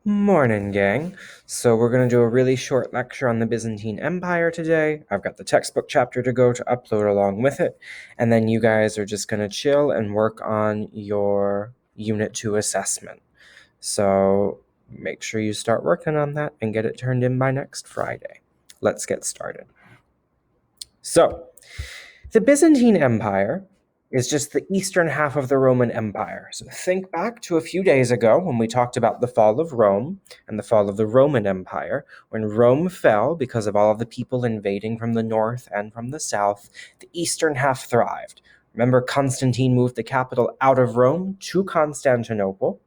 Morning, gang. So we're going to do a really short lecture on the Byzantine Empire today. I've got the textbook chapter to go to upload along with it, and then you guys are just going to chill and work on your Unit 2 assessment. So make sure you start working on that and get it turned in by next Friday. Let's get started. So, the Byzantine Empire is just the eastern half of the Roman Empire. So think back to a few days ago when we talked about the fall of Rome and the fall of the Roman Empire. When Rome fell because of all of the people invading from the north and from the south, the eastern half thrived. Remember, Constantine moved the capital out of Rome to Constantinople.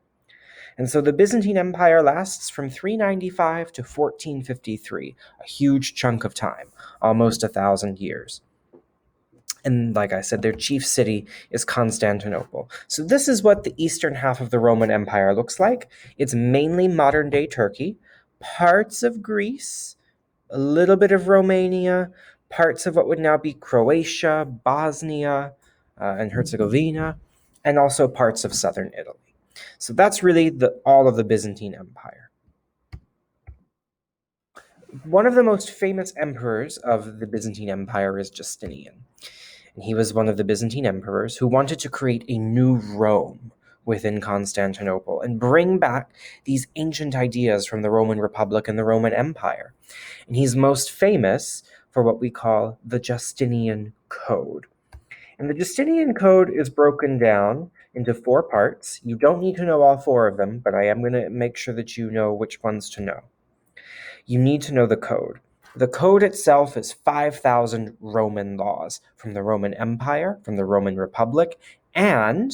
And so the Byzantine Empire lasts from 395 to 1453, a huge chunk of time, almost 1,000 years. And like I said, their chief city is Constantinople. So this is what the eastern half of the Roman Empire looks like. It's mainly modern-day Turkey, parts of Greece, a little bit of Romania, parts of what would now be Croatia, Bosnia, and Herzegovina, and also parts of southern Italy. So that's really all of the Byzantine Empire. One of the most famous emperors of the Byzantine Empire is Justinian. And he was one of the Byzantine emperors who wanted to create a new Rome within Constantinople and bring back these ancient ideas from the Roman Republic and the Roman Empire. And he's most famous for what we call the Justinian Code. And the Justinian Code is broken down into 4 parts. You don't need to know all 4 of them, but I am going to make sure that you know which ones to know. You need to know the code. The code itself is 5,000 Roman laws from the Roman Empire, from the Roman Republic, and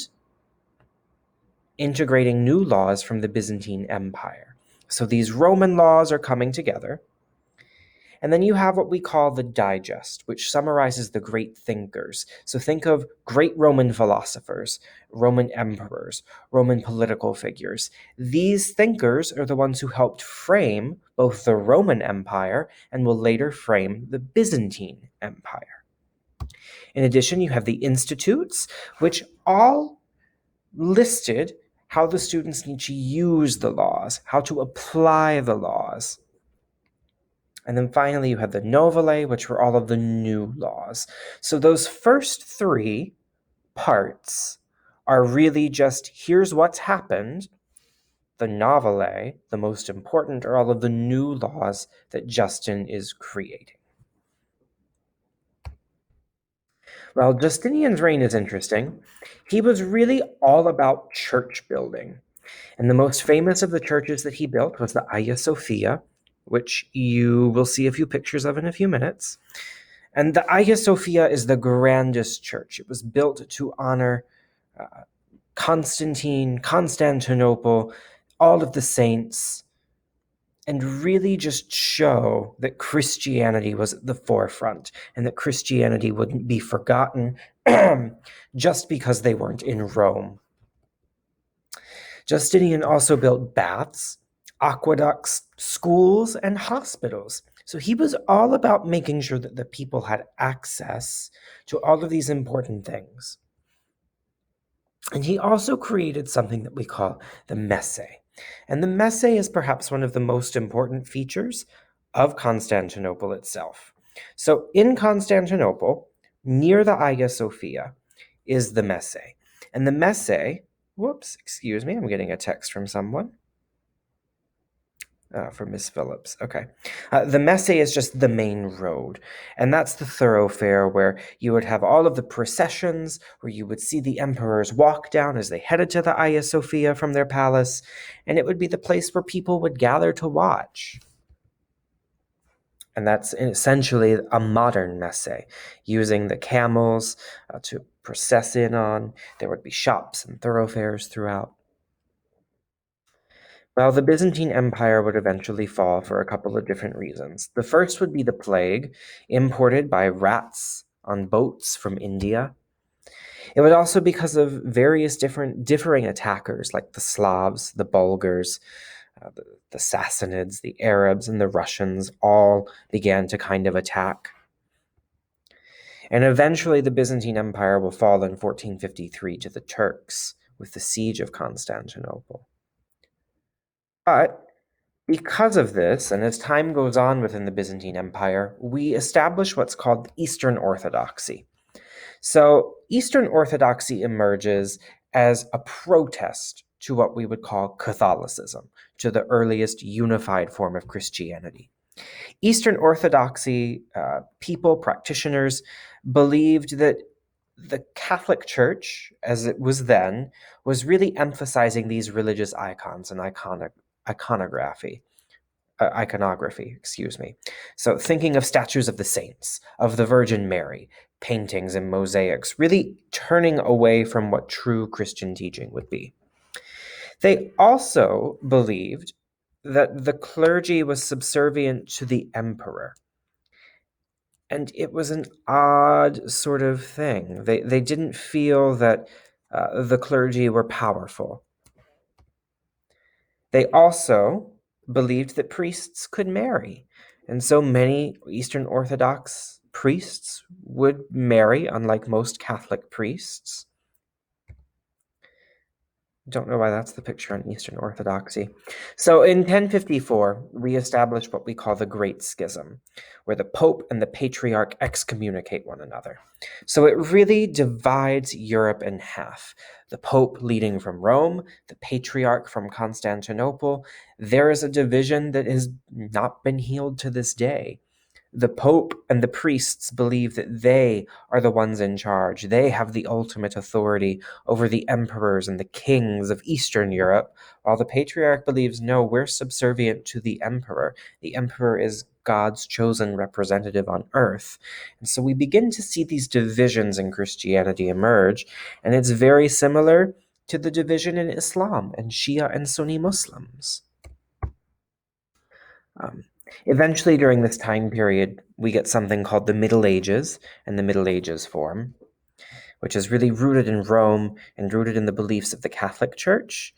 integrating new laws from the Byzantine Empire. So these Roman laws are coming together. And then you have what we call the Digest, which summarizes the great thinkers. So think of great Roman philosophers, Roman emperors, Roman political figures. These thinkers are the ones who helped frame both the Roman Empire and will later frame the Byzantine Empire. In addition, you have the institutes, which all listed how the students need to use the laws, how to apply the laws. And then finally, you have the novelle, which were all of the new laws. So those first 3 parts are really just, here's what's happened. The novelle, the most important, are all of the new laws that Justin is creating. Well, Justinian's reign is interesting. He was really all about church building. And the most famous of the churches that he built was the Hagia Sophia, which you will see a few pictures of in a few minutes. And the Hagia Sophia is the grandest church. It was built to honor Constantinople, all of the saints, and really just show that Christianity was at the forefront and that Christianity wouldn't be forgotten just because they weren't in Rome. Justinian also built baths, aqueducts, schools, and hospitals. So he was all about making sure that the people had access to all of these important things. And he also created something that we call the messe. And the messe is perhaps one of the most important features of Constantinople itself. So in Constantinople, near the Hagia Sophia, is the messe. And the messe, whoops, excuse me, I'm getting a text from someone. From Miss Phillips. Okay. The messe is just the main road, and that's the thoroughfare where you would have all of the processions, where you would see the emperors walk down as they headed to the Hagia Sophia from their palace, and it would be the place where people would gather to watch. And that's essentially a modern messe, using the camels to process in on. There would be shops and thoroughfares throughout. Well, the Byzantine Empire would eventually fall for a couple of different reasons. The first would be the plague, imported by rats on boats from India. It would also because of various differing attackers like the Slavs, the Bulgars, the Sassanids, the Arabs, and the Russians all began to kind of attack. And eventually the Byzantine Empire will fall in 1453 to the Turks with the siege of Constantinople. But Because of this, and as time goes on within the Byzantine Empire, we establish what's called Eastern Orthodoxy. So, Eastern Orthodoxy emerges as a protest to what we would call Catholicism, to the earliest unified form of Christianity. Eastern Orthodoxy people, practitioners, believed that the Catholic Church, as it was then, was really emphasizing these religious icons and iconography. Iconography, excuse me. So, thinking of statues of the saints, of the Virgin Mary, paintings and mosaics, really turning away from what true Christian teaching would be. They also believed that the clergy was subservient to the emperor. And it was an odd sort of thing. They didn't feel that the clergy were powerful. They also believed that priests could marry. And so many Eastern Orthodox priests would marry, unlike most Catholic priests. Don't know why that's the picture on Eastern Orthodoxy. So in 1054, we established what we call the Great Schism, where the Pope and the Patriarch excommunicate one another. So it really divides Europe in half. The Pope leading from Rome, the Patriarch from Constantinople. There is a division that has not been healed to this day. The Pope and the priests believe that they are the ones in charge. They have the ultimate authority over the emperors and the kings of Eastern Europe, while the Patriarch believes, no, we're subservient to the emperor. The emperor is God's chosen representative on earth. And so we begin to see these divisions in Christianity emerge, and it's very similar to the division in Islam and Shia and Sunni Muslims. Eventually, during this time period, we get something called the Middle Ages and the Middle Ages form, which is really rooted in Rome and rooted in the beliefs of the Catholic Church.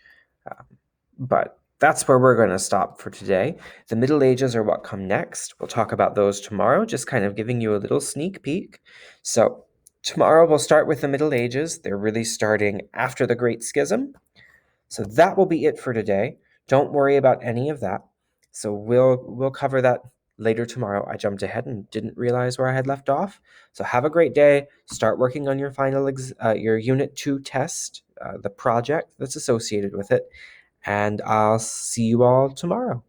But that's where we're going to stop for today. The Middle Ages are what come next. We'll talk about those tomorrow, just kind of giving you a little sneak peek. So, tomorrow we'll start with the Middle Ages. They're really starting after the Great Schism. So, that will be it for today. Don't worry about any of that. So we'll cover that later tomorrow. I jumped ahead and didn't realize where I had left off. So have a great day. Start working on your your Unit 2 test, the project that's associated with it, and I'll see you all tomorrow.